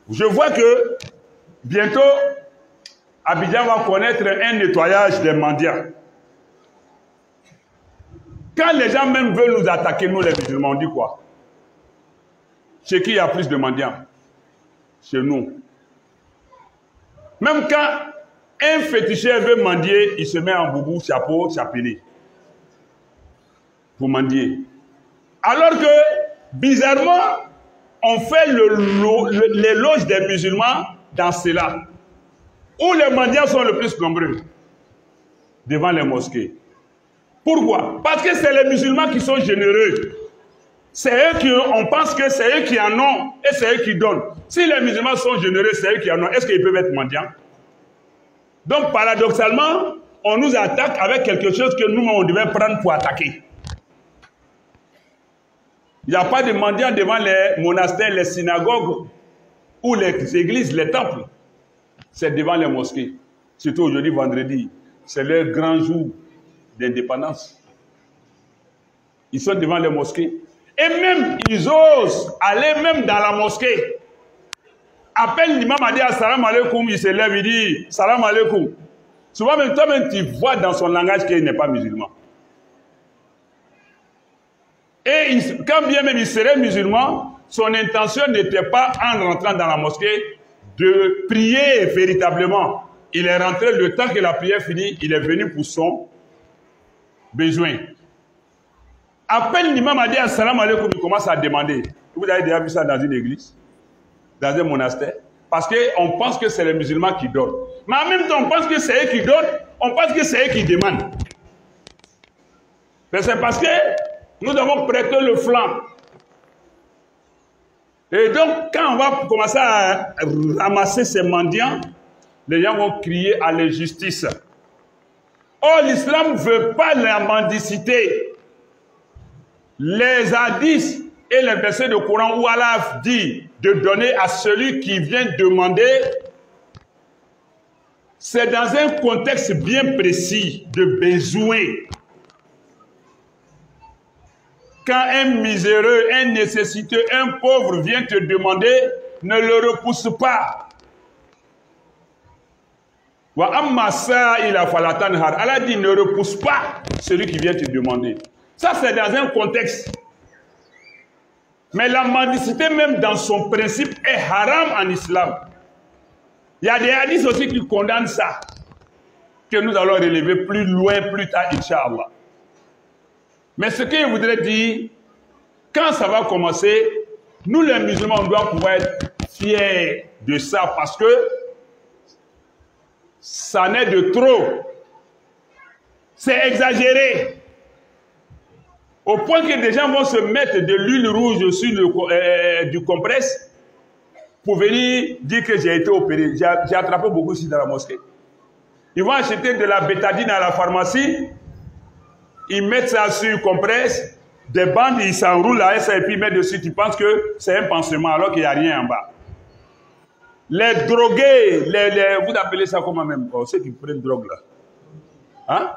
Je vois que bientôt, Abidjan va connaître un nettoyage des mendiants. Quand les gens même veulent nous attaquer, nous les musulmans, on dit quoi? Chez qui il y a plus de mendiants? Chez nous. Même quand un féticheur veut mendier, il se met en boubou, chapeau, chapelet. Pour mendier. Alors que, bizarrement, on fait les loges des musulmans dans cela. Où les mendiants sont le plus nombreux. Devant les mosquées. Pourquoi? Parce que c'est les musulmans qui sont généreux. C'est eux qui, on pense que c'est eux qui en ont et c'est eux qui donnent. Si les musulmans sont généreux, c'est eux qui en ont. Est-ce qu'ils peuvent être mendiants? Donc, paradoxalement, on nous attaque avec quelque chose que nous, on devait prendre pour attaquer. Il n'y a pas de mendiants devant les monastères, les synagogues ou les églises, les temples. C'est devant les mosquées. Surtout aujourd'hui, vendredi. C'est leur grand jour d'indépendance. Ils sont devant les mosquées. Et même, ils osent aller même dans la mosquée. Appelle l'imam a dit salam alaikum, il se lève, il dit salam alaikum. Souvent même toi-même tu vois dans son langage qu'il n'est pas musulman. Et quand bien même il serait musulman, son intention n'était pas en rentrant dans la mosquée de prier véritablement. Il est rentré le temps que la prière finit, il est venu pour son besoin. Appelle l'imam a dit salam alaikum, il commence à demander. Vous avez déjà vu ça dans une église? Dans un monastère, parce qu'on pense que c'est les musulmans qui donnent. Mais en même temps, on pense que c'est eux qui donnent, on pense que c'est eux qui demandent. Mais c'est parce que nous avons prêté le flanc. Et donc, quand on va commencer à ramasser ces mendiants, les gens vont crier à l'injustice. Or, l'islam ne veut pas la mendicité. Les hadiths et les versets de Coran où Allah dit de donner à celui qui vient demander, c'est dans un contexte bien précis de besoin. Quand un miséreux, un nécessiteux, un pauvre vient te demander, ne le repousse pas. Allah dit ne repousse pas celui qui vient te demander. Ça c'est dans un contexte. Mais la mendicité même dans son principe est haram en islam. Il y a des hadiths aussi qui condamnent ça. Que nous allons relever plus loin, plus tard, Inch'Allah. Mais ce que je voudrais dire, quand ça va commencer, nous les musulmans, on doit pouvoir être fiers de ça parce que ça n'est de trop. C'est exagéré. Au point que des gens vont se mettre de l'huile rouge sur du compresse pour venir dire que j'ai été opéré. J'ai attrapé beaucoup ici dans la mosquée. Ils vont acheter de la bétadine à la pharmacie. Ils mettent ça sur compresse. Des bandes, ils s'enroulent là et puis ils mettent dessus. Tu penses que c'est un pansement alors qu'il n'y a rien en bas. Les drogués, vous appelez ça comment même? Oh, ceux qui prennent drogue là. Hein?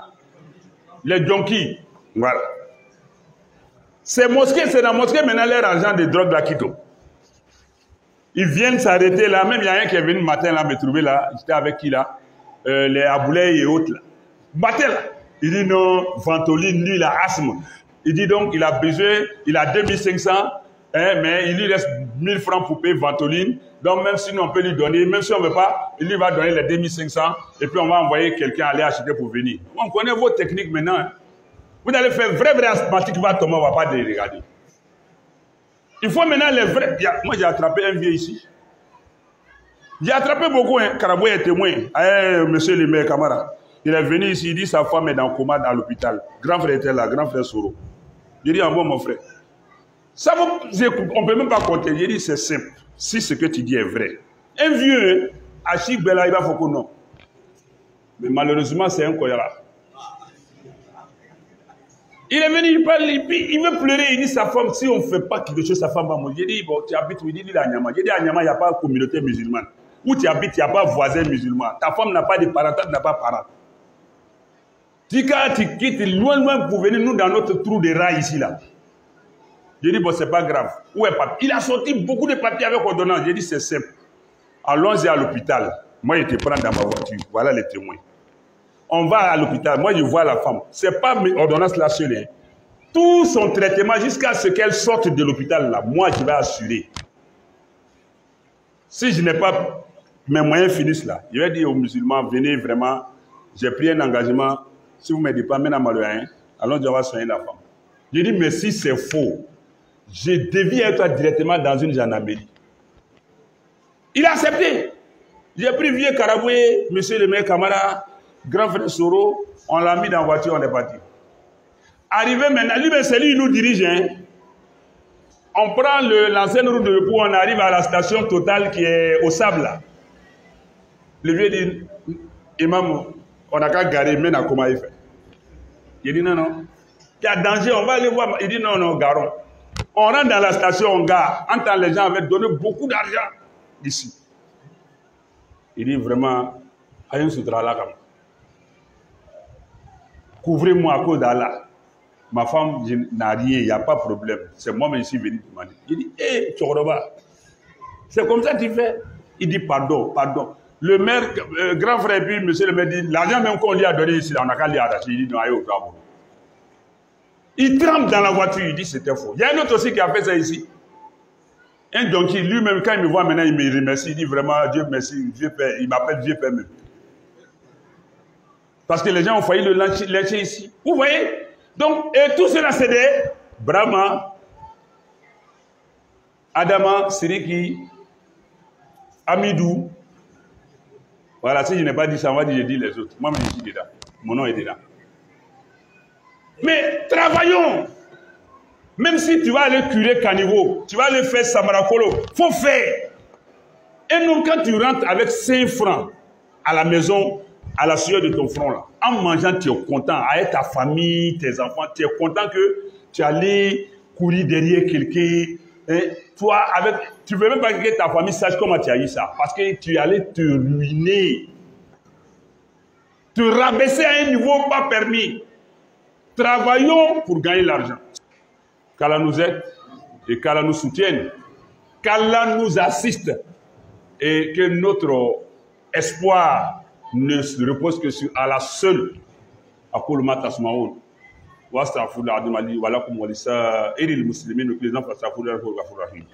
Les junkies. Voilà. Ces mosquées, c'est la mosquée maintenant leur argent de drogue là qui tombe. Ils viennent s'arrêter là. Même il y a un qui est venu le matin là me trouver là. J'étais avec qui là? Les Aboulay et autres là. Matin là. Il dit non, Ventoline, lui il a asthme. Il dit donc il a besoin, il a 2500, hein, mais il lui reste 1000 francs pour payer Ventoline. Donc même si nous on peut lui donner, même si on ne veut pas, il lui va donner les 2500 et puis on va envoyer quelqu'un aller acheter pour venir. On connaît vos techniques maintenant. Hein. Vous allez faire vrai asthmatique qui va tomber, on ne va pas les regarder. Il faut maintenant les vrais. Moi j'ai attrapé un vieux ici. J'ai attrapé beaucoup, hein. Karaboué est témoin. Monsieur le maire Camara. Il est venu ici, il dit sa femme est dans le coma à l'hôpital. Grand frère était là, grand frère Soro. J'ai dit, ah bon mon frère. Ça on ne peut même pas compter. J'ai dit, c'est simple. Si ce que tu dis est vrai. Un vieux, Achik Bela, il va faut que non. Mais malheureusement, c'est un Koyara. Il est venu, il parle, il veut pleurer, il dit sa femme, si on ne fait pas quelque chose, sa femme va mourir. J'ai dit, bon, tu habites où? Il dit, à Nyama. J'ai dit, à Nyama, il n'y a pas de communauté musulmane. Où tu habites, il n'y a pas de voisin musulman. Ta femme n'a pas de parents, tu n'as pas de parents. Quand tu quittes loin pour venir nous dans notre trou de rats ici là. J'ai dit bon c'est pas grave. Où est papier? Il a sorti beaucoup de papiers avec ordonnance. J'ai dit c'est simple. Allons-y à l'hôpital. Moi, je te prends dans ma voiture. Voilà les témoins. On va à l'hôpital. Moi, je vois la femme. Ce n'est pas mes ordonnances là seul. Hein. Tout son traitement jusqu'à ce qu'elle sorte de l'hôpital là, moi, je vais assurer. Si je n'ai pas mes moyens finissent là, je vais dire aux musulmans, venez vraiment, j'ai pris un engagement. Si vous ne m'aidez pas, maintenant, hein, allons, je vais soigner la femme. Je dis, mais si c'est faux, je deviens toi directement dans une gendarmerie. Il a accepté. J'ai pris vieux Karaboué, monsieur le maire Camara, grand frère Soro, on l'a mis dans la voiture, on est parti. Arrivé maintenant, lui, c'est lui qui nous dirige. Hein. On prend l'ancienne route de repos, on arrive à la station Total qui est au sable là. Le vieux dit, Imam, on n'a qu'à garer, mais comment il fait? Il dit non, non. Il y a danger, on va aller voir. Il dit non, non, garons. On rentre dans la station, on gare. Entend les gens avaient donné beaucoup d'argent ici. Il dit vraiment, Ayen Sutra là, couvrez-moi à cause d'Allah. Ma femme n'a rien, il n'y a pas de problème. C'est moi-même ici venu demander. Il dit, hé, Tchokoroba, c'est comme ça que tu fais. Il dit, pardon, pardon. Le maire, grand frère, puis monsieur le maire dit, l'argent même qu'on lui a donné ici, on n'a qu'à lui arracher. Il dit, non, allez au travail. Il tremble dans la voiture, il dit, c'était faux. Il y a un autre aussi qui a fait ça ici. Un donkey, lui-même, quand il me voit maintenant, il me remercie. Il dit vraiment, Dieu merci, Dieu Père. Il m'appelle Dieu Père même. Parce que les gens ont failli le lyncher ici. Vous voyez? Donc, et tout cela, c'est des Brahma, Adama, Siriki, Amidou. Voilà, si je n'ai pas dit ça, on va dire, je dis les autres. Moi, je suis dedans. Mon nom est dedans. Mais travaillons. Même si tu vas aller curer Caniveau, tu vas aller faire Samarakolo, il faut faire. Et non, quand tu rentres avec 5 francs à la maison, à la sueur de ton front, là, en mangeant, tu es content, avec ta famille, tes enfants, tu es content que tu allais courir derrière quelqu'un. Toi, tu ne veux même pas que ta famille sache comment tu as eu ça, parce que tu allais te ruiner, te rabaisser à un niveau pas permis. Travaillons pour gagner l'argent. Qu'Allah nous aide et qu'Allah nous soutienne, qu'Allah nous assiste et que notre espoir ne se repose que sur Allah seul. أقول ما تسمعون وأستغفر الله العظيم لي ولكم ولسائر المسلمين وكل ذنب فاستغفروه إنه هو الغفور الرحيم.